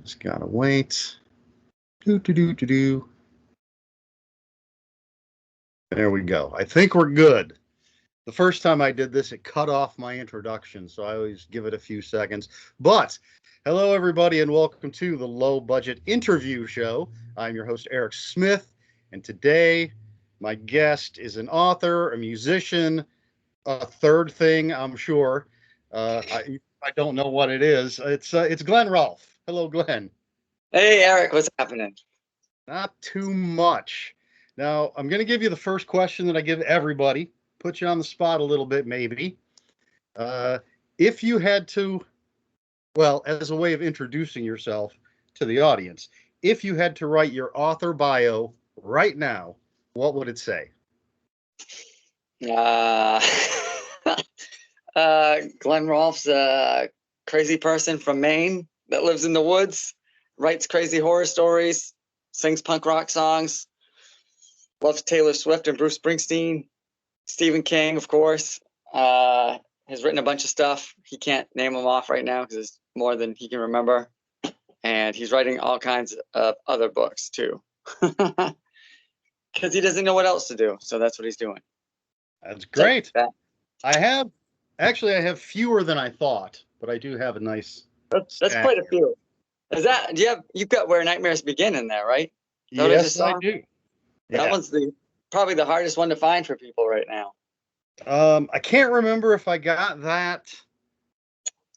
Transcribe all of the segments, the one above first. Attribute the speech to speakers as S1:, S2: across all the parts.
S1: Just gotta wait. Do do do do do. There we go. I think we're good. The first time I did this, it cut off my introduction, so I always give it a few seconds. But hello, everybody, and welcome to the Low Budget Interview Show. I'm your host, Eric Smith, and today my guest is an author, a musician, a third thing, I'm sure. I don't know what it is. It's Glenn Rolfe. Hello, Glenn.
S2: Hey, Eric, what's happening?
S1: Not too much. Now, I'm going to give you the first question that I give everybody. Put you on the spot a little bit, maybe. Uh, if you had to, well, as a way of introducing yourself to the audience, if you had to write your author bio right now, what would it say?
S2: Glenn Rolfe's a crazy person from Maine that lives in the woods, writes crazy horror stories, sings punk rock songs, loves Taylor Swift and Bruce Springsteen, Stephen King, of course. Has written a bunch of stuff. He can't name them off right now because it's more than he can remember. And he's writing all kinds of other books too. Because he doesn't know what else to do. So that's what he's doing.
S1: That's great. I have fewer than I thought, but I do have a nice.
S2: That's quite a few. You've got Where Nightmares Begin in there, right?
S1: Yes, I do.
S2: That one's probably the hardest one to find for people right now.
S1: I can't remember if I got that.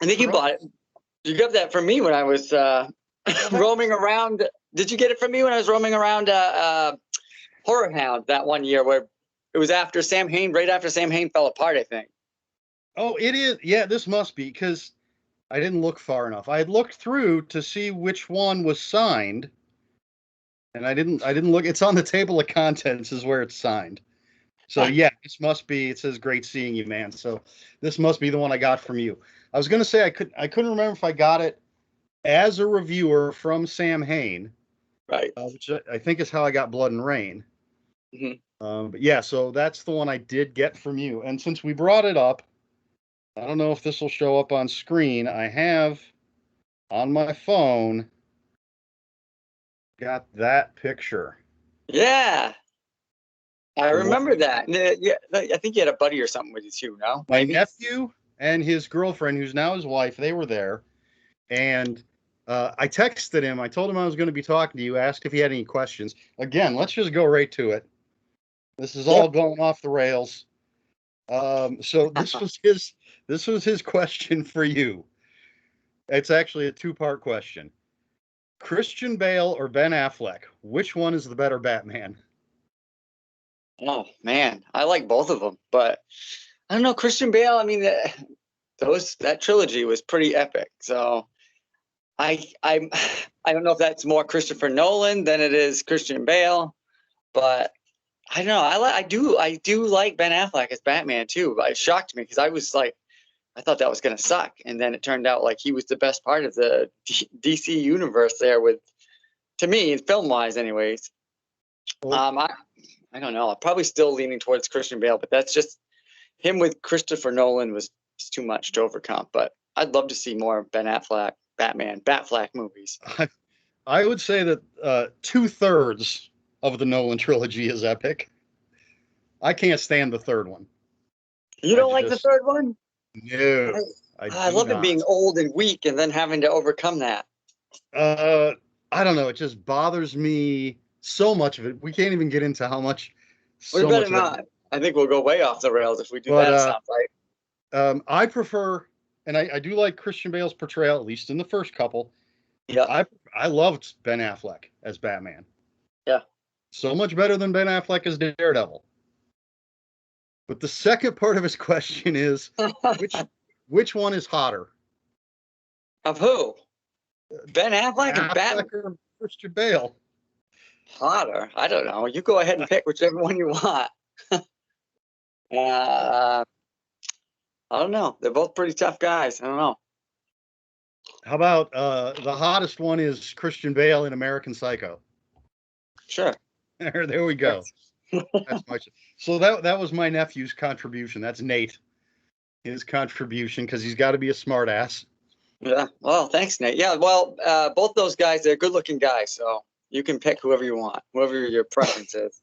S2: I think you bought it. You got that from me when I was roaming around. Did you get it from me when I was roaming around Horror Hound that one year where it was after Sam Hain, right after Sam Hain fell apart, I think.
S1: Oh, it is. Yeah, this must be because I didn't look far enough. I had looked through to see which one was signed, and I didn't look. It's on the table of contents is where it's signed. So yeah, this must be. It says "Great seeing you, man." So this must be the one I got from you. I was going to say I couldn't remember if I got it as a reviewer from Sam Hain,
S2: right?
S1: Which I think is how I got Blood and Rain.
S2: Mm-hmm.
S1: But yeah, so that's the one I did get from you. And since we brought it up, I don't know if this will show up on screen. I have on my phone got that picture.
S2: Yeah. I remember that. Yeah, I think you had a buddy or something with you too, no?
S1: My nephew and his girlfriend, who's now his wife, they were there. And I texted him. I told him I was going to be talking to you, asked if he had any questions. Again, let's just go right to it. This is all going off the rails. So this was his question for you. It's actually a two-part question. Christian Bale or Ben Affleck, which one is the better Batman?
S2: Oh man, I like both of them, but I don't know. Christian Bale, I mean, that trilogy was pretty epic. So I don't know if that's more Christopher Nolan than it is Christian Bale, but I don't know. I do like Ben Affleck as Batman too. But it shocked me because I was like, I thought that was gonna suck, and then it turned out like he was the best part of the DC universe there. To me, film wise, anyways. I don't know. I'm probably still leaning towards Christian Bale, but that's just him with Christopher Nolan was too much to overcome. But I'd love to see more Ben Affleck, Batfleck movies.
S1: I would say that 2/3 of the Nolan trilogy is epic. I can't stand the third one.
S2: You don't like the third one?
S1: No.
S2: I love it being old and weak and then having to overcome that.
S1: I don't know. It just bothers me. So much of it. We can't even get into how much.
S2: We better not. I think we'll go way off the rails if we do that stuff, right?
S1: I prefer, and I do like Christian Bale's portrayal, at least in the first couple.
S2: Yeah.
S1: I loved Ben Affleck as Batman.
S2: Yeah.
S1: So much better than Ben Affleck as Daredevil. But the second part of his question is, which one is hotter?
S2: Of who? Ben Affleck and Batman
S1: or Christian Bale?
S2: Hotter? I don't know. You go ahead and pick whichever one you want. I don't know. They're both pretty tough guys. I don't know.
S1: How about the hottest one is Christian Bale in American Psycho?
S2: Sure.
S1: There we go. That's much. So that was my nephew's contribution. That's Nate. His contribution, because he's got to be a smart ass.
S2: Yeah. Well, thanks, Nate. Yeah. Well, both those guys, they're good looking guys. So you can pick whoever you want, whoever your preference is.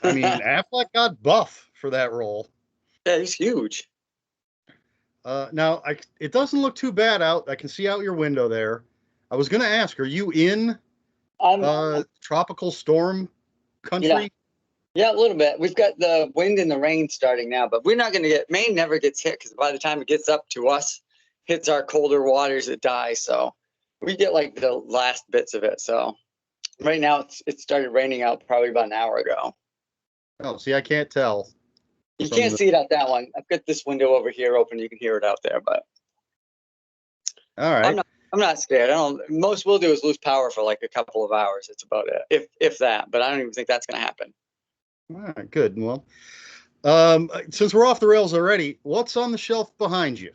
S1: I mean, Affleck got buff for that role.
S2: Yeah, he's huge.
S1: Now, it doesn't look too bad out. I can see out your window there. I was going to ask, are you in
S2: I'm,
S1: tropical storm
S2: yeah.
S1: country?
S2: Yeah, a little bit. We've got the wind and the rain starting now, but we're not going to get, Maine never gets hit because by the time it gets up to us, hits our colder waters, it dies. So we get like the last bits of it. So right now it started raining out probably about an hour ago.
S1: Oh, see, I can't tell.
S2: You can't see it out that one. I've got this window over here open. You can hear it out there, but
S1: All right.
S2: I'm not scared. I don't, most we'll do is lose power for like a couple of hours. It's about it. If that, but I don't even think that's going to happen.
S1: All right, good. Well, since we're off the rails already, what's on the shelf behind you?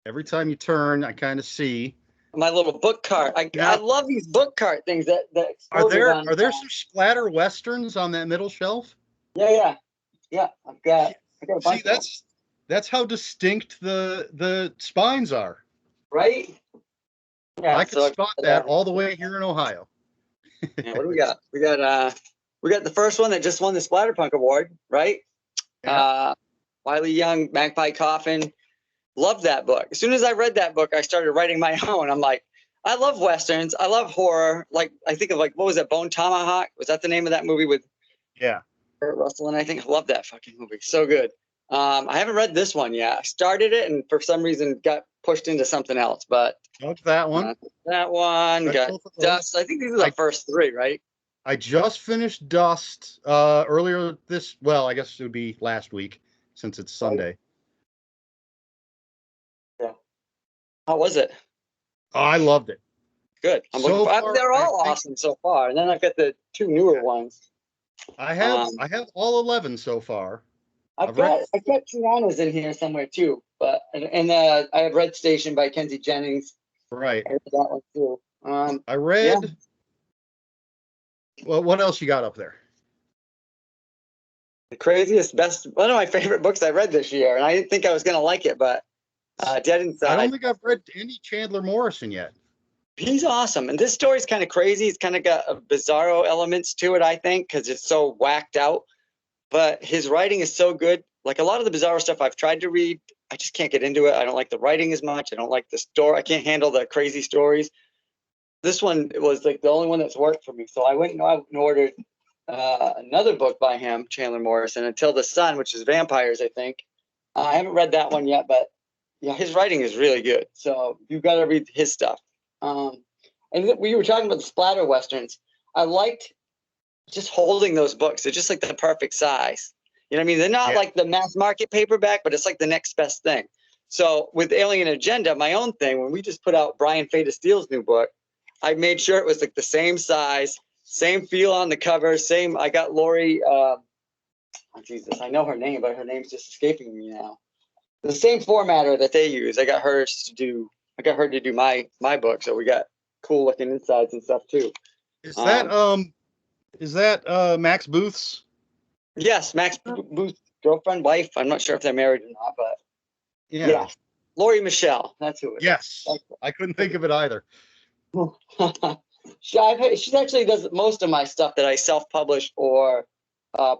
S1: Every time you turn, I kind of see.
S2: My little book cart. I love these book cart things that
S1: Are there
S2: on,
S1: are there some splatter westerns on that middle shelf?
S2: Yeah. I got a bunch
S1: See,
S2: of them.
S1: that's how distinct the spines are.
S2: Right? Yeah.
S1: I could
S2: So
S1: spot that all the way here in Ohio.
S2: yeah, what do we got? We got the first one that just won the Splatterpunk Award, right?
S1: Yeah.
S2: Wiley Young, Magpie Coffin. Loved that book. As soon as I read that book, I started writing my own. I'm like, I love westerns. I love horror. Like I think of like what was that? Bone Tomahawk? Was that the name of that movie with
S1: Yeah.
S2: Kurt Russell? And I think I love that fucking movie. So good. I haven't read this one yet. I started it and for some reason got pushed into something else. But
S1: That one.
S2: that one got Dust. I think these are the first three, right?
S1: I just finished Dust earlier this. Well, I guess it would be last week since it's Sunday.
S2: Yeah. How was it?
S1: Oh, I loved it.
S2: Good. They're all awesome so far. And then I've got the two newer ones.
S1: I have all 11 so far.
S2: I've got Tiana's in here somewhere too, but I have Red Station by Kenzie Jennings.
S1: Right.
S2: I read that one too.
S1: I read. Yeah. Well, what else you got up there?
S2: The craziest, best, one of my favorite books I read this year, and I didn't think I was gonna like it, but Dead Inside.
S1: I don't think I've read any Chandler Morrison yet.
S2: He's awesome, and this story's kind of crazy. It's kind of got bizarro elements to it, I think, because it's so whacked out. But his writing is so good. Like a lot of the bizarre stuff I've tried to read, I just can't get into it. I don't like the writing as much. I don't like the story. I can't handle the crazy stories. This one was like the only one that's worked for me. So I went and ordered another book by him, Chandler Morrison, Until the Sun, which is vampires, I think. I haven't read that one yet, but yeah, his writing is really good. So you've got to read his stuff. And we were talking about the splatter westerns. I liked just holding those books. They're just like the perfect size. You know what I mean? They're not like the mass market paperback, but it's like the next best thing. So with Alien Agenda, my own thing, when we just put out Brian Fata Steele's new book, I made sure it was like the same size, same feel on the cover, same. I got Lori. Oh Jesus, I know her name, but her name's just escaping me now. The same formatter that they use. I got her to do my book, so we got cool looking insides and stuff too.
S1: Is that Max Booth's?
S2: Yes, Max Booth's girlfriend, wife. I'm not sure if they're married or not, but yeah. Lori Michelle, that's who it is.
S1: Yes, I couldn't think of it either.
S2: She actually does most of my stuff that I self-publish or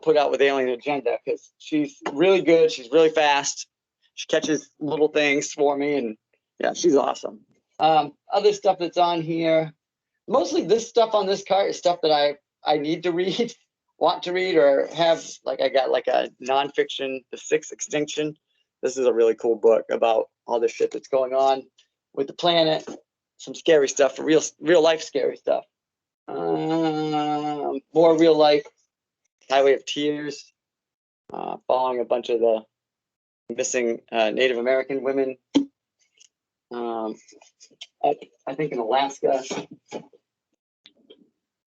S2: put out with Alien Agenda because she's really good. She's really fast. She catches little things for me, and yeah, she's awesome. Other stuff that's on here, mostly this stuff on this cart is stuff that I need to read, want to read, or have. Like I got like a nonfiction, The Sixth Extinction. This is a really cool book about all the shit that's going on with the planet. Some scary stuff, real life scary stuff. More real life. Highway of Tears. Following a bunch of the missing Native American women. I think in Alaska.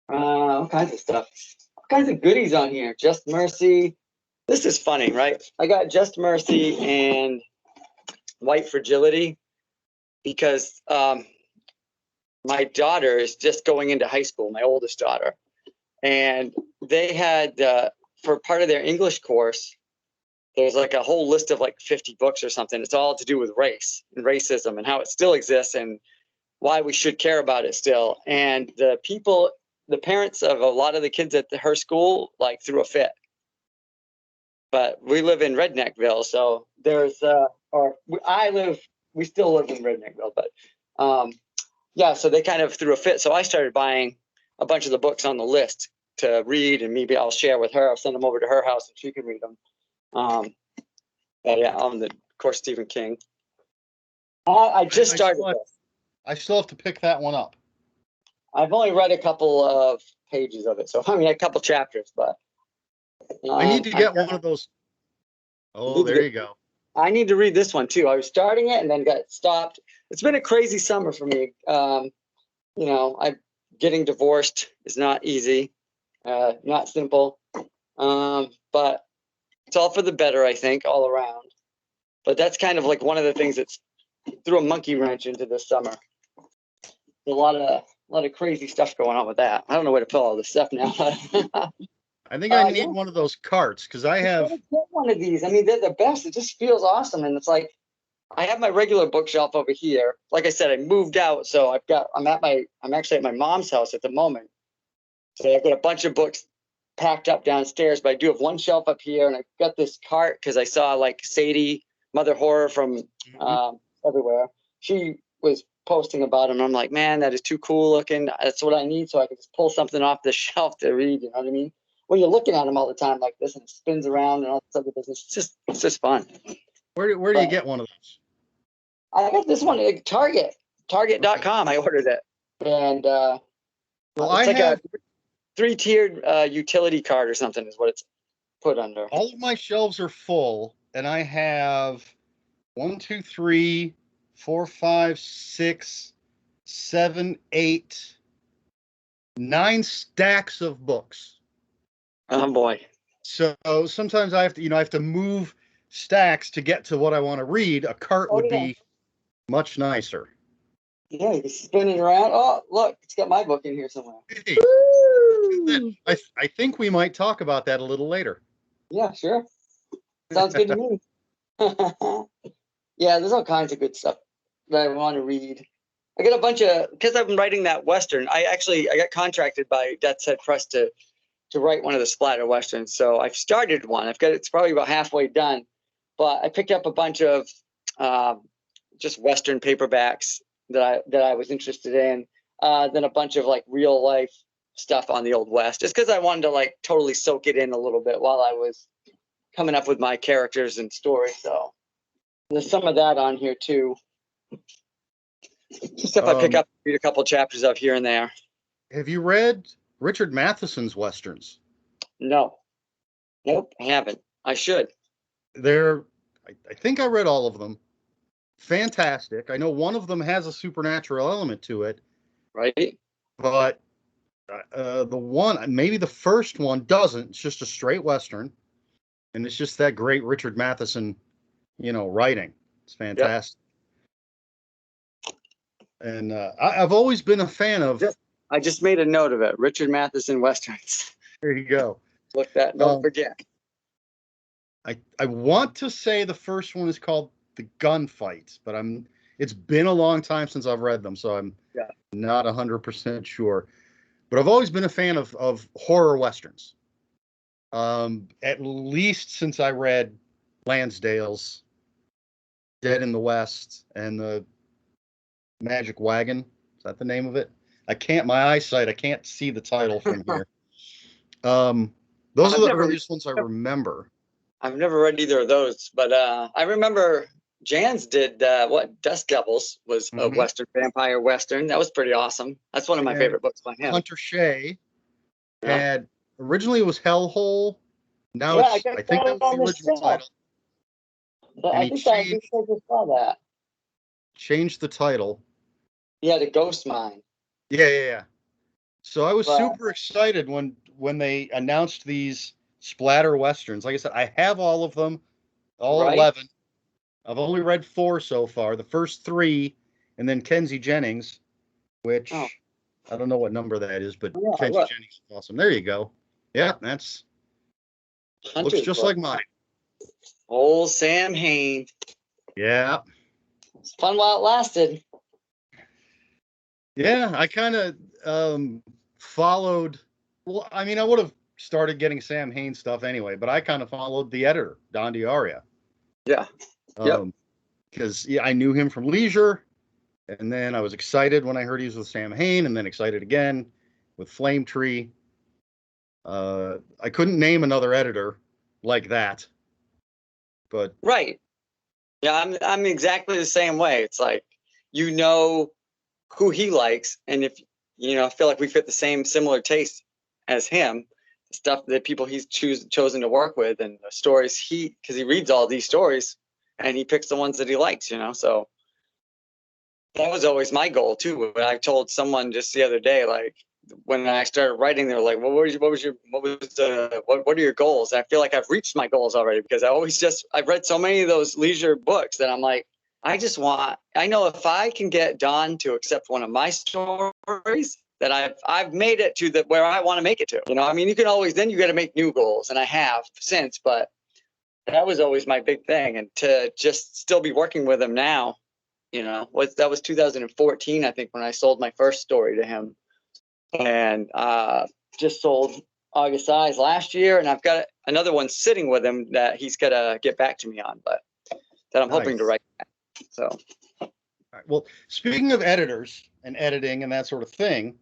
S2: All kinds of stuff. All kinds of goodies on here. Just Mercy. This is funny, right? I got Just Mercy and White Fragility because my daughter is just going into high school, my oldest daughter. And they had, for part of their English course, there's like a whole list of like 50 books or something. It's all to do with race and racism and how it still exists and why we should care about it still. And the parents of a lot of the kids at her school like threw a fit. But we live in Redneckville, so there's we still live in Redneckville, but yeah, so they kind of threw a fit. So I started buying a bunch of the books on the list to read, and maybe I'll share with her. I'll send them over to her house and she can read them. But yeah, of course, Stephen King. I just started this.
S1: I still have to pick that one up.
S2: I've only read a couple of pages of it, so I mean a couple chapters, but
S1: I need to get one of those. Oh, there you go.
S2: I need to read this one too. I was starting it and then got stopped. It's been a crazy summer for me. You know, getting divorced is not easy, not simple, but it's all for the better, I think, all around. But that's kind of like one of the things that's threw a monkey wrench into this summer. A lot of crazy stuff going on with that. I don't know where to put all this stuff now.
S1: I think I need one of those carts because I have
S2: one of these. I mean, they're the best. It just feels awesome, and it's like I have my regular bookshelf over here. Like I said, I moved out, so I'm actually at my mom's house at the moment. So I've got a bunch of books packed up downstairs, but I do have one shelf up here, and I've got this cart because I saw like Sadie, Mother Horror from everywhere. She was posting about them. I'm like, man, that is too cool looking. That's what I need, so I can just pull something off the shelf to read. You know what I mean? When you're looking at them all the time like this and it spins around and all this other business, it's just fun.
S1: Where do you get one of those?
S2: I got this one at Target.com. I ordered it, and well, it's like a 3-tiered utility cart or something is what it's put under.
S1: All of my shelves are full, and I have 1, 2, 3, 4, 5, 6, 7, 8, 9 stacks of books.
S2: Oh boy!
S1: So sometimes I have to move stacks to get to what I want to read. A cart would be much nicer.
S2: Yeah, you can spin it around. Oh, look, it's got my book in here somewhere.
S1: Hey, I think we might talk about that a little later.
S2: Yeah, sure. Sounds good to me. Yeah, there's all kinds of good stuff that I want to read. I got a bunch of, because I've been writing that Western, I got contracted by Death's Head Press to write one of the splatter Westerns. So I've started one. It's probably about halfway done, but I picked up a bunch of just Western paperbacks that I was interested in. Then a bunch of like real life stuff on the Old West, just because I wanted to like totally soak it in a little bit while I was coming up with my characters and stories. So there's some of that on here too. Stuff I pick up, read a couple chapters of here and there.
S1: Have you read Richard Matheson's Westerns?
S2: No. Nope, I haven't. I should.
S1: I think I read all of them. Fantastic. I know one of them has a supernatural element to it.
S2: Right.
S1: But maybe the first one doesn't. It's just a straight Western. And it's just that great Richard Matheson, writing. It's fantastic. Yep. And I've always been a fan of...
S2: I just made a note of it. Richard Matheson Westerns.
S1: There you go.
S2: Look that. Don't forget.
S1: I want to say the first one is called The Gunfight, but it's been a long time since I've read them, so I'm not 100% sure. But I've always been a fan of horror Westerns. At least since I read Lansdale's Dead in the West and the Magic Wagon. Is that the name of it? I can't see the title from here. Those are the earliest ones I remember.
S2: I've never read either of those, but I remember Jans did Dust Devils was a Western, vampire Western. That was pretty awesome. That's one of my favorite books by him.
S1: Hunter Shea had, originally it was Hellhole. Now I think that was the original title.
S2: I think I just saw that.
S1: Changed the title.
S2: Yeah, the Ghost Mine.
S1: Yeah. So I was super excited when they announced these splatter Westerns. Like I said, I have all of them, all 11. I've only read 4 so far. The first 3, and then Kenzie Jennings, which I don't know what number that is, but Kenzie Jennings is awesome. There you go. Yeah, looks just like mine.
S2: Old Sam Hain.
S1: Yeah.
S2: It's fun while it lasted.
S1: Yeah, I kind of followed. Well, I mean, I would have started getting Sam Hain stuff anyway, but I kind of followed the editor, Don DiAria.
S2: Yeah. Yep.
S1: Because yeah, I knew him from Leisure, and then I was excited when I heard he was with Sam Hain, and then excited again with Flame Tree. I couldn't name another editor like that, but
S2: Right. Yeah, I'm exactly the same way. It's like, you know who he likes, and if I feel like we fit the same similar taste as him, the stuff that people he's chosen to work with, and the stories because he reads all these stories and he picks the ones that he likes, so that was always my goal too. When I told someone just the other day, like when I started writing, they were like, "Well, what are your goals?" And I feel like I've reached my goals already, because I've read so many of those leisure books that I'm like, I know if I can get Don to accept one of my stories, that I've made it to where I want to make it to. I mean, you can always, then you got to make new goals, and I have since, but that was always my big thing. And to just still be working with him now, that was 2014, I think, when I sold my first story to him, and just sold August Eyes last year, and I've got another one sitting with him that he's got to get back to me on, but that I'm hoping to
S1: nice.
S2: write. So,
S1: All right. Well, speaking of editors and editing and that sort of thing,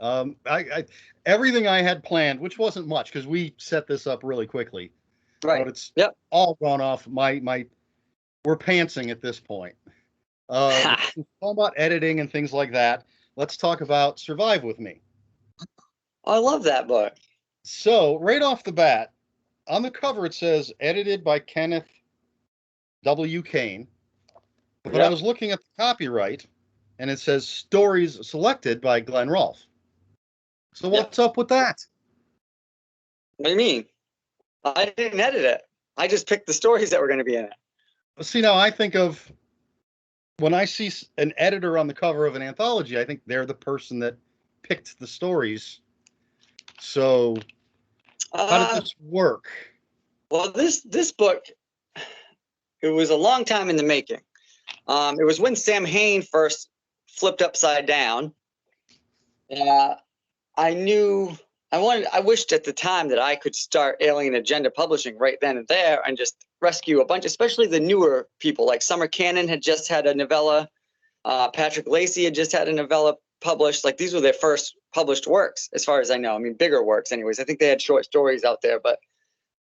S1: I everything I had planned, which wasn't much because we set this up really quickly, but
S2: right.
S1: it's
S2: Yep.
S1: all gone off. We're pantsing at this point. We're talking about editing and things like that. Let's talk about Survive With Me.
S2: I love that book.
S1: So right off the bat, on the cover it says edited by Kenneth W. Kane, but I
S2: Yep.
S1: was looking at the copyright and it says stories selected by Glenn Rolfe. So
S2: Yep.
S1: what's up with that?
S2: What do you mean? I didn't edit it. I just picked the stories that were going to be in it.
S1: See, now I think of when I see an editor on the cover of an anthology, I think they're the person that picked the stories. So how does this work?
S2: Well, this book, it was a long time in the making. It was when Sam Hain first flipped upside down. I wished at the time that I could start Alien Agenda Publishing right then and there and just rescue a bunch, especially the newer people. Like Summer Cannon had just had a novella. Patrick Lacey had just had a novella published. Like, these were their first published works, as far as I know. I mean, bigger works anyways. I think they had short stories out there,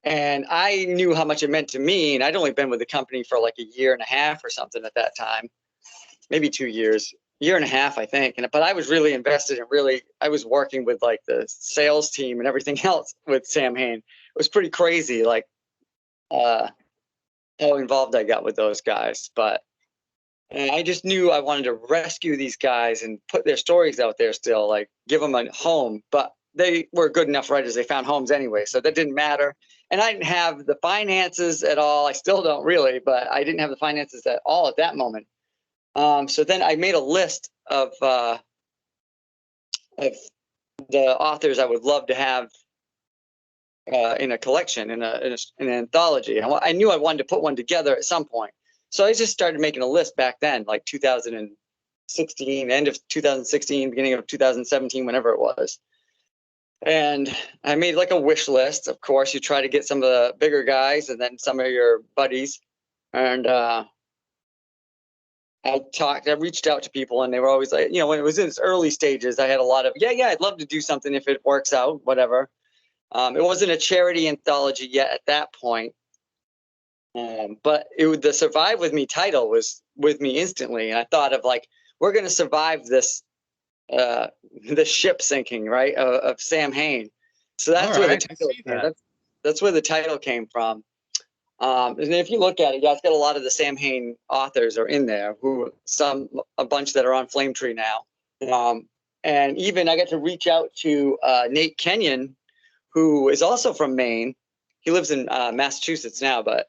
S2: and I knew how much it meant to me. And I'd only been with the company for like a year and a half or something at that time, maybe 2 years, year and a half, I think. But I was really invested and I was working with like the sales team and everything else with Sam Hain. It was pretty crazy, like how involved I got with those guys. But I just knew I wanted to rescue these guys and put their stories out there still, like give them a home. But they were good enough writers. They found homes anyway, so that didn't matter. And I didn't have the finances at all. I still don't really, but I didn't have the finances at all at that moment. So then I made a list of the authors I would love to have in a collection, in an anthology. I knew I wanted to put one together at some point. So I just started making a list back then, like 2016, end of 2016, beginning of 2017, whenever it was. And I made like a wish list. Of course, you try to get some of the bigger guys and then some of your buddies. And I reached out to people, and they were always like, when it was in its early stages, I had a lot of, yeah, I'd love to do something if it works out, whatever. It wasn't a charity anthology yet at that point. But the Survive With Me title was with me instantly. And I thought of like, we're going to survive this, the ship sinking, right, of Sam Hain. So that's where the title came. That's where the title came from. And if you look at it, yeah, it's got a lot of the Sam Hain authors are in there, a bunch that are on Flame Tree now. And even I got to reach out to Nate Kenyon, who is also from Maine. He lives in Massachusetts now, but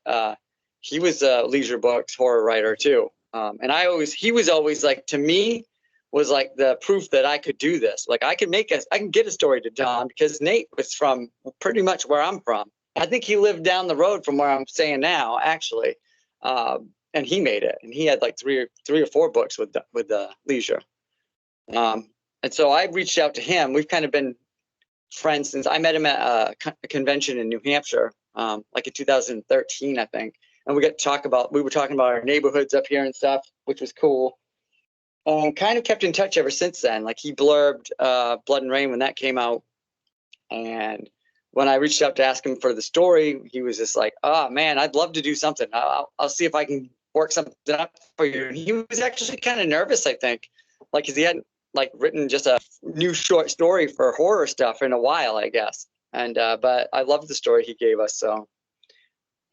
S2: he was a Leisure Books horror writer too. And he was always like, to me, was like the proof that I could do this. Like I can get a story to Don, because Nate was from pretty much where I'm from. I think he lived down the road from where I'm staying now, actually. And he made it, and he had like three or four books with Leisure. And so I reached out to him. We've kind of been friends since I met him at a convention in New Hampshire, like in 2013, I think. And we were talking about our neighborhoods up here and stuff, which was cool. Kind of kept in touch ever since then. Like he blurbed Blood and Rain when that came out. And when I reached out to ask him for the story, he was just like, "Oh man, I'd love to do something. I'll see if I can work something up for you." And he was actually kind of nervous, I think, like because he hadn't like written just a new short story for horror stuff in a while, I guess. And but I loved the story he gave us, so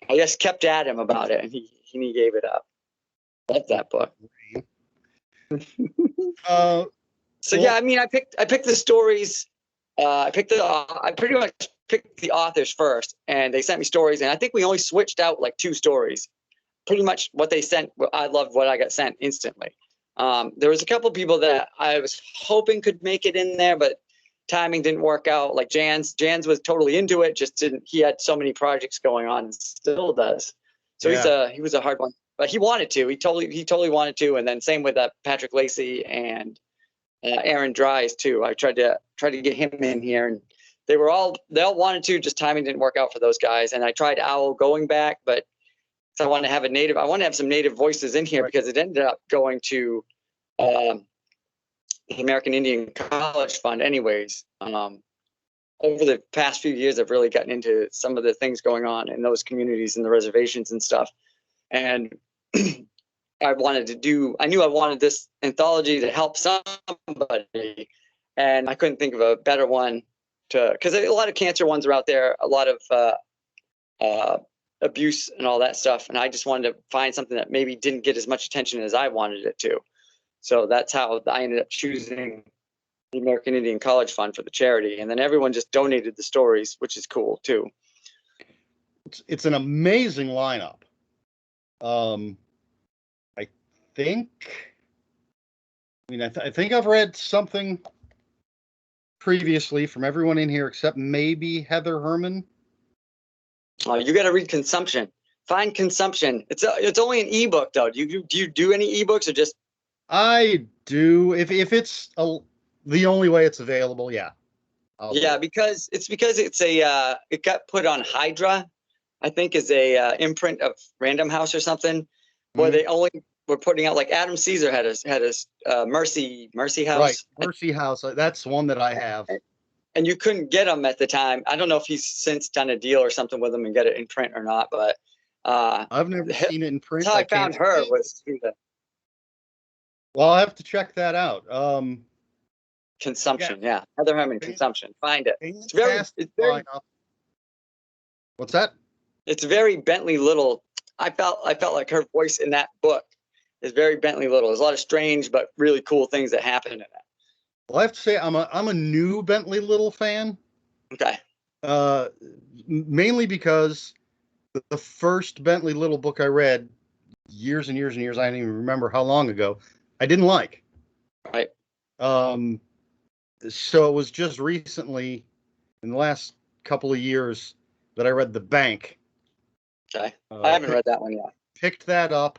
S2: I just kept at him about it, and he gave it up. Love that book. So yeah, I mean, I picked the stories. I pretty much picked the authors first, and they sent me stories, and I think we only switched out like 2 stories. Pretty much what they sent, I loved what I got sent instantly. There was a couple people that I was hoping could make it in there, but timing didn't work out. Like Jans was totally into it, just didn't. He had so many projects going on, and still does. So he was a hard one, but he wanted to. He totally wanted to, and then same with Patrick Lacey and Aaron Dries too. I tried to get him in here, and they all wanted to. Just timing didn't work out for those guys. And I tried Owl going back, but I wanted to have some native voices in here, because it ended up going to the American Indian College Fund anyways. Over the past few years, I've really gotten into some of the things going on in those communities and the reservations and stuff. And I knew I wanted this anthology to help somebody, and I couldn't think of a better one because a lot of cancer ones are out there, a lot of abuse and all that stuff. And I just wanted to find something that maybe didn't get as much attention as I wanted it to. So that's how I ended up choosing the American Indian College Fund for the charity. And then everyone just donated the stories, which is cool too.
S1: It's an amazing lineup. I think I've read something previously from everyone in here except maybe Heather Herman.
S2: Oh, you got to read Consumption. Find Consumption. It's only an ebook though. Do you do any ebooks or just?
S1: I do. If it's the only way it's available, yeah.
S2: Because it got put on Hydra, I think, is a imprint of Random House or something, where they only were putting out, like Adam Caesar had a Mercy House.
S1: Right, Mercy House. That's one that I have.
S2: And you couldn't get them at the time. I don't know if he's since done a deal or something with them and get it in print or not, but
S1: I've never seen it in print.
S2: That's how I found her was through the.
S1: Well, I'll have to check that out.
S2: Consumption, yeah. Heather Herman, Consumption. Find it. It's very
S1: What's that?
S2: It's very Bentley Little. I felt like her voice in that book is very Bentley Little. There's a lot of strange but really cool things that happen in it.
S1: Well, I have to say I'm a new Bentley Little fan.
S2: Okay.
S1: Mainly because the first Bentley Little book I read years and years and years, I don't even remember how long ago, I didn't like.
S2: Right.
S1: So it was just recently, in the last couple of years, that I read The Bank.
S2: Okay. I haven't read that one yet.
S1: Picked that up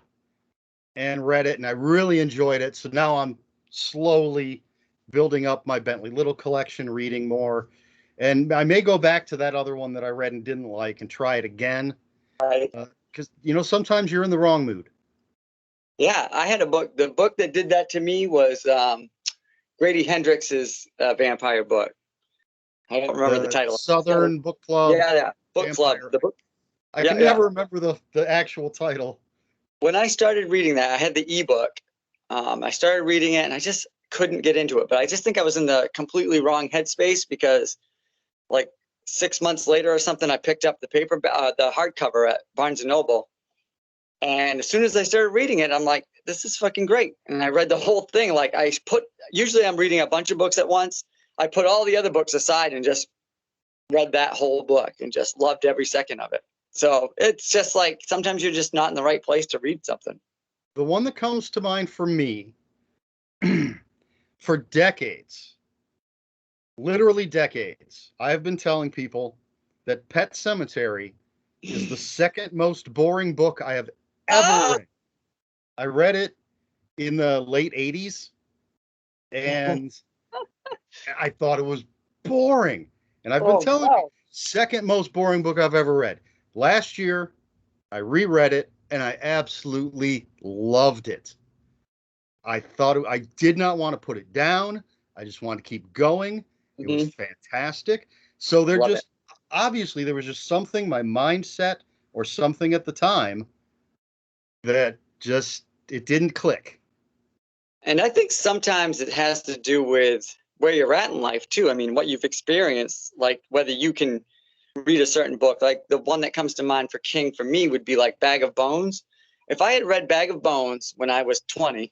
S1: and read it, and I really enjoyed it. So now I'm slowly building up my Bentley Little collection, reading more. And I may go back to that other one that I read and didn't like and try it again.
S2: Right.
S1: Because, sometimes you're in the wrong mood.
S2: Yeah, I had a book. The book that did that to me was Grady Hendrix's vampire book. I don't remember the title.
S1: Southern Book Club.
S2: Yeah, Book Club. The book.
S1: I can never remember the actual title.
S2: When I started reading that, I had the ebook. I started reading it, and I just couldn't get into it. But I just think I was in the completely wrong headspace, because like 6 months later or something, I picked up the the hardcover at Barnes & Noble. And as soon as I started reading it, I'm like, this is fucking great. And I read the whole thing. Like usually I'm reading a bunch of books at once. I put all the other books aside and just read that whole book and just loved every second of it. So it's just like, sometimes you're just not in the right place to read something.
S1: The one that comes to mind for me, for decades, literally decades, I've been telling people that Pet Cemetery is the second most boring book I have ever
S2: Ah!
S1: read. I read it in the late 80s, and I thought it was boring. And I've been
S2: Oh
S1: telling you,
S2: no.
S1: second most boring book I've ever read. Last year, I reread it, and I absolutely loved it. I did not want to put it down. I just wanted to keep going. It was
S2: Mhm.
S1: fantastic. So there
S2: Love it.
S1: just obviously there was just something, my mindset or something at the time that just it didn't click.
S2: And I think sometimes it has to do with where you're at in life too. I mean, what you've experienced, like whether you can read a certain book. Like the one that comes to mind for King for me would be like Bag of Bones. If I had read Bag of Bones when I was 20,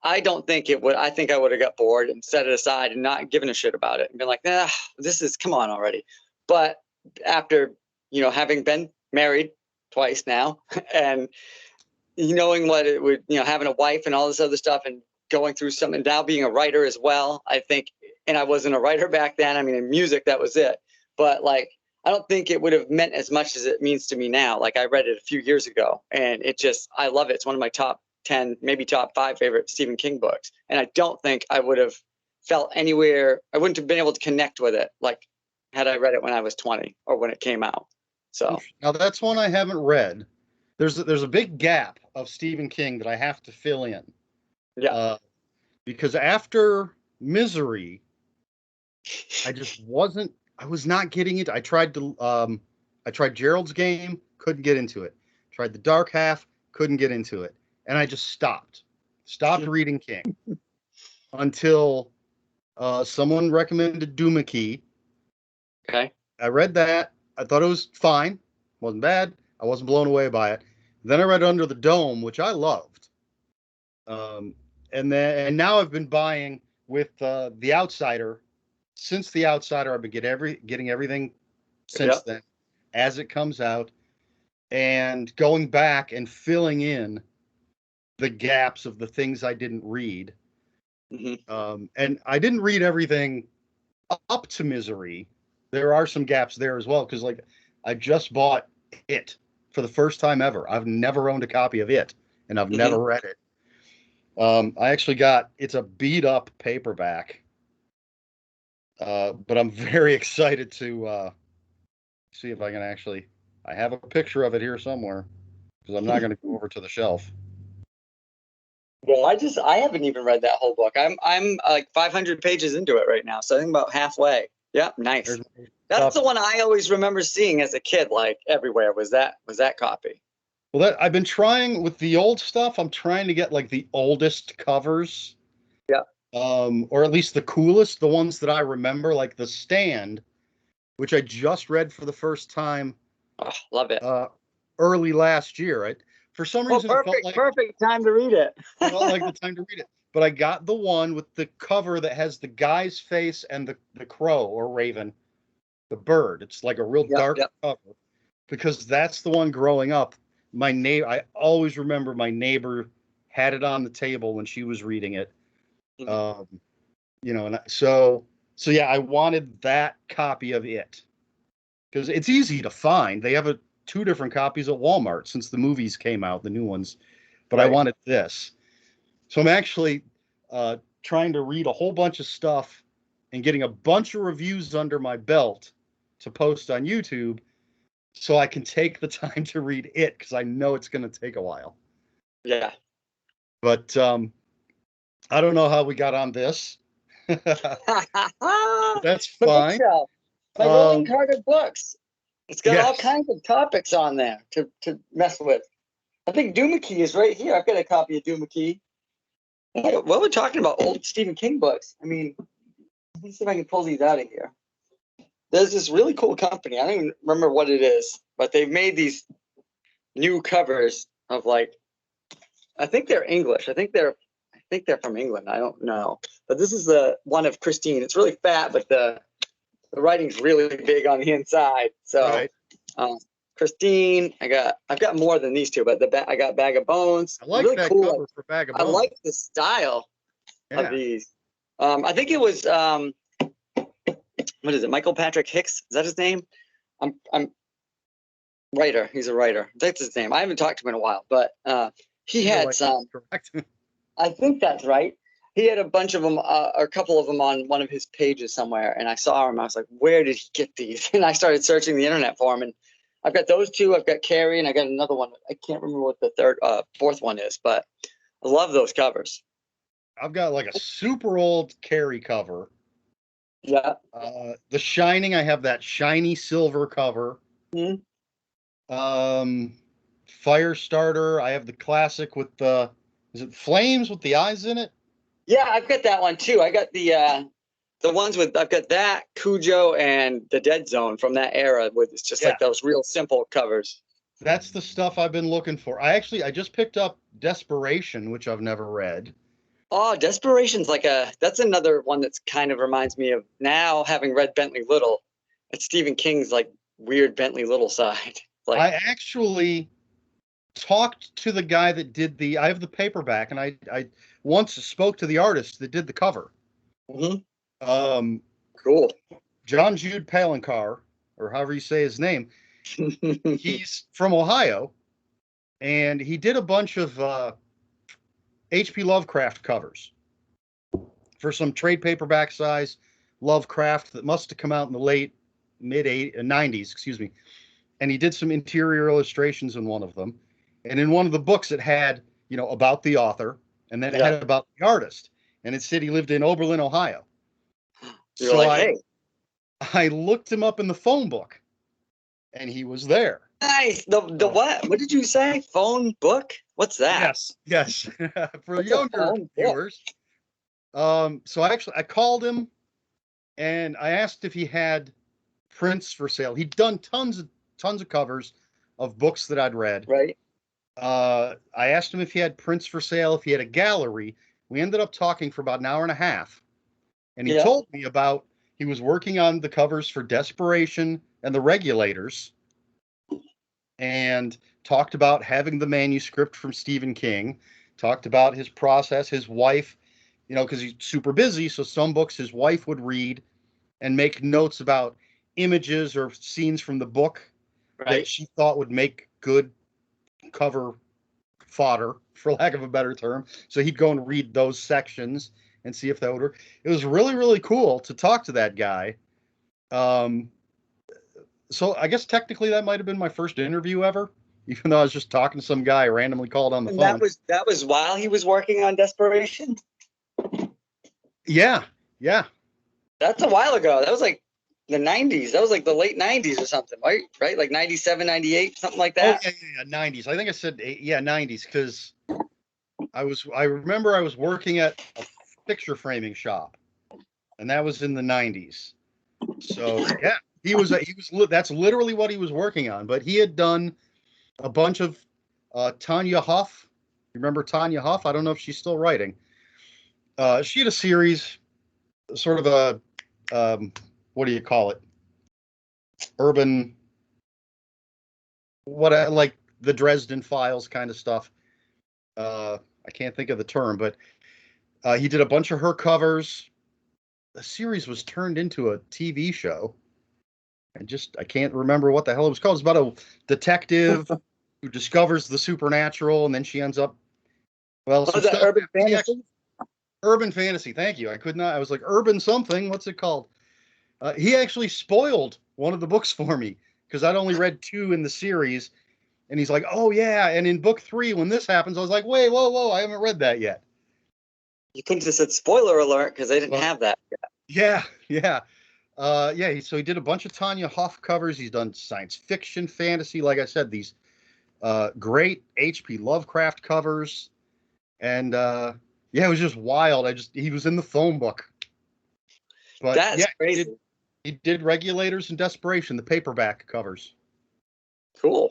S2: I don't think it would. I think I would have got bored and set it aside and not given a shit about it and been like, nah, this is, come on already. But after, having been married twice now and knowing what it would, having a wife and all this other stuff and going through something, now being a writer as well, I think, and I wasn't a writer back then. I mean, in music, that was it. But like, I don't think it would have meant as much as it means to me now. Like I read it a few years ago and I love it. It's one of my top 10, maybe top 5 favorite Stephen King books. And I don't think I would have felt anywhere, I wouldn't have been able to connect with it like had I read it when I was 20 or when it came out. So
S1: Now that's one I haven't read. There's a big gap of Stephen King that I have to fill in.
S2: yeah.
S1: Uh, because after Misery, I was not getting it. I tried Gerald's Game, couldn't get into it. Tried The Dark Half, couldn't get into it. And I just stopped reading King until someone recommended Doomakey.
S2: Okay.
S1: I read that. I thought it was fine. Wasn't bad. I wasn't blown away by it. Then I read Under the Dome, which I loved. Um, and now I've been buying with The Outsider. Since The Outsider, I've been getting everything since
S2: Yeah.
S1: then as it comes out and going back and filling in the gaps of the things I didn't read. And I didn't read everything up to Misery. There are some gaps there as well because like I just bought it for the first time ever. I've never owned a copy of it, and I've never read it. I actually it's a beat up paperback, but I'm very excited to see if I can actually. I have a picture of it here somewhere because I'm not going to go over to the shelf.
S2: Well, I haven't even read that whole book. I'm like 500 pages into it right now, so I think about halfway. Yeah, nice. That's the one I always remember seeing as a kid, like everywhere was that copy.
S1: Well, I've been trying with the old stuff. I'm trying to get like the oldest covers.
S2: Yeah.
S1: Or at least the coolest, the ones that I remember, like The Stand, which I just read for the first time.
S2: Oh, love it.
S1: Early last year. For some reason, it felt like
S2: perfect time to read it.
S1: it felt like the time to read it. But I got the one with the cover that has the guy's face and the crow or raven, the bird. It's like a real dark cover because that's the one growing up. I always remember my neighbor had it on the table when she was reading it. And so yeah, I wanted that copy of it because it's easy to find. They have 2 different copies at Walmart since the movies came out, the new ones. But I wanted this. So I'm actually trying to read a whole bunch of stuff and getting a bunch of reviews under my belt to post on YouTube so I can take the time to read it because I know it's going to take a while.
S2: Yeah.
S1: But I don't know how we got on this. That's fine.
S2: My rolling cart of books. It's got all
S1: Yes.
S2: kinds of topics on there to mess with. I think Doomakey is right here. I've got a copy of Doomakey. Well, we're talking about old Stephen King books. I mean, let me see if I can pull these out of here. There's this really cool company. I don't even remember what it is, but they've made these new covers of like, I think they're English. I think they're from England. I don't know, but this is the one of Christine. It's really fat, but the writing's really big on the inside. So, Christine, I've got more than these 2, but I got Bag of Bones.
S1: I like
S2: really
S1: that
S2: cool.
S1: cover for Bag of Bones.
S2: I like the style of these. I think it was what is it? Michael Patrick Hicks? Is that his name? I'm writer. He's a writer. That's his name. I haven't talked to him in a while, but he had some.
S1: Correct.
S2: I think that's right. He had a bunch of them, or a couple of them on one of his pages somewhere, and I saw him. I was like, where did he get these? And I started searching the internet for him, and I've got those two. I've got Carrie, and I got another one. I can't remember what the fourth one is, but I love those covers.
S1: I've got like a super old Carrie cover.
S2: Yeah.
S1: The Shining, I have that shiny silver cover.
S2: Mm-hmm.
S1: Firestarter, I have the classic with the, is it flames with the eyes in it?
S2: Yeah, I've got that one too. I got the ones with, I've got that, Cujo, and the Dead Zone from that era with, it's just like those real simple covers.
S1: That's the stuff I've been looking for. I just picked up Desperation, which I've never read.
S2: Oh, Desperation's like that's another one that's kind of reminds me of, now having read Bentley Little, it's Stephen King's like weird Bentley Little side. Like,
S1: I actually talked to the guy that did I have the paperback, and I once spoke to the artist that did the cover.
S2: Mm-hmm. Cool.
S1: John Jude Palancar, or however you say his name. He's from Ohio, and he did a bunch of H.P. Lovecraft covers for some trade paperback size Lovecraft that must have come out in the mid 90s, excuse me. And he did some interior illustrations in one of them. And in one of the books, it had, about the author, and then it had about the artist. And it said he lived in Oberlin, Ohio.
S2: You're so like, hey.
S1: I looked him up in the phone book, and he was there.
S2: Nice. The what? What did you say? Phone book? What's that?
S1: Yes. For younger viewers. So I called him, and I asked if he had prints for sale. He'd done tons of covers of books that I'd read.
S2: Right.
S1: I asked him if he had prints for sale, if he had a gallery. We ended up talking for about an hour and a half, and he told me about he was working on the covers for Desperation and The Regulators, and talked about having the manuscript from Stephen King, talked about his process, his wife, because he's super busy, so some books his wife would read and make notes about images or scenes from the book that she thought would make good cover fodder, for lack of a better term. So he'd go and read those sections and see if that would work. It was really, really cool to talk to that guy. So I guess technically that might have been my first interview ever, even though I was just talking to some guy I randomly called on the phone.
S2: That was while he was working on Desperation?
S1: Yeah.
S2: That's a while ago. That was like the 90s. That was like the late 90s or something, right? Like 97, 98, something like that.
S1: Oh, yeah, 90s. I think I said 90s because I remember I was working at a picture framing shop, and that was in the 90s. So yeah, that's literally what he was working on. But he had done a bunch of Tanya Huff. You remember Tanya Huff? I don't know if she's still writing. She had a series, sort of a what do you call it? Urban, like the Dresden Files kind of stuff. I can't think of the term, but he did a bunch of her covers. The series was turned into a TV show. I can't remember what the hell it was called. It's about a detective who discovers the supernatural, and then she ends up,
S2: Urban Fantasy?
S1: Urban Fantasy. Thank you. I was like, urban something. What's it called? He actually spoiled one of the books for me because I'd only read 2 in the series. And he's like, oh, yeah. And in book 3, when this happens, I was like, wait, whoa, I haven't read that yet.
S2: You couldn't have said spoiler alert because they didn't have that yet.
S1: Yeah. So he did a bunch of Tanya Huff covers. He's done science fiction, fantasy. Like I said, these great H.P. Lovecraft covers. And it was just wild. He was in the phone book. But
S2: that's crazy.
S1: He did Regulators and Desperation, the paperback covers.
S2: Cool.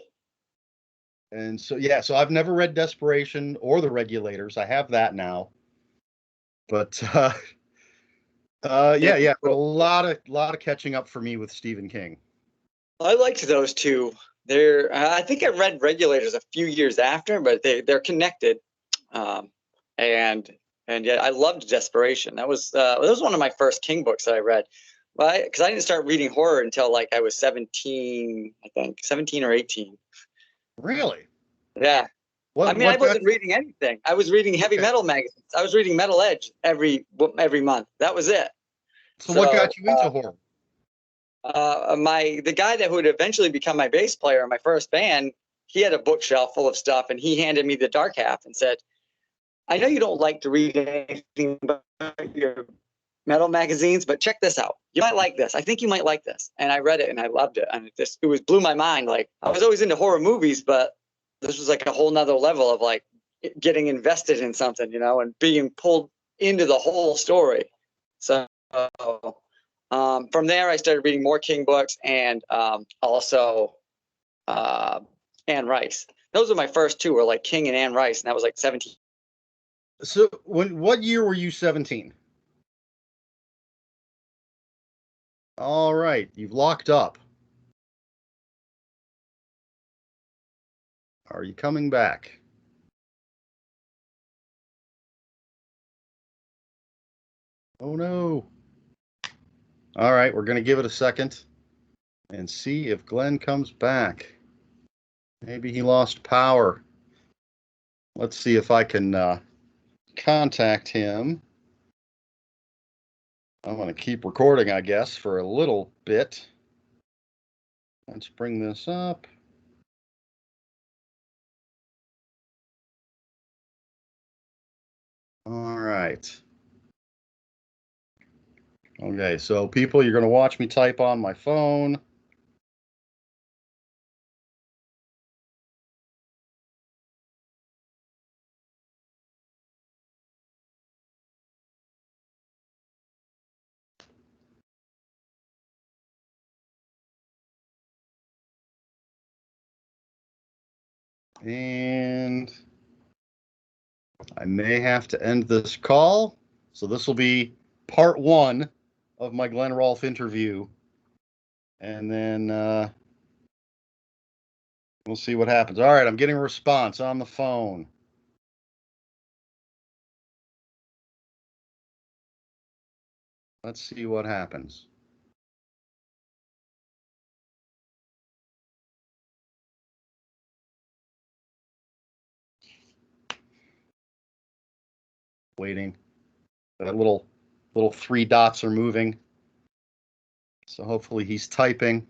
S1: And so I've never read Desperation or the Regulators. I have that now. But a lot of catching up for me with Stephen King.
S2: I liked those two. I think I read Regulators a few years after, but they're connected. And yet I loved Desperation. That was one of my first King books that I read. Well, because I didn't start reading horror until like I was 17, I think 17 or 18.
S1: Really?
S2: Yeah. I mean, I
S1: What got
S2: wasn't reading anything. I was reading heavy
S1: okay.
S2: metal magazines. I was reading Metal Edge every month. That was it.
S1: So what
S2: So
S1: got you into horror?
S2: the guy that would eventually become my bass player in my first band, he had a bookshelf full of stuff, and he handed me the dark half and said, "I know you don't like to read anything but your metal magazines, but check this out. You might like this. I think you might like this." And I read it and I loved it, and it was blew my mind. Like, I was always into horror movies, but this was like a whole nother level of like getting invested in something, and being pulled into the whole story. So from there, I started reading more King books, and also uh, Anne Rice. Those were my first two, were like King and Anne Rice, and that was like 17.
S1: So what year were you 17? All right, you've locked up. Are you coming back? Oh no. All right, we're going to give it a second and see if Glenn comes back. Maybe he lost power. Let's see if I can contact him. I'm going to keep recording, I guess, for a little bit. Let's bring this up. All right. Okay, so people, you're going to watch me type on my phone. And I may have to end this call. So this will be part one of my Glenn Rolfe interview. And then we'll see what happens. All right, I'm getting a response on the phone. Let's see what happens. Waiting. That little three dots are moving. So hopefully he's typing.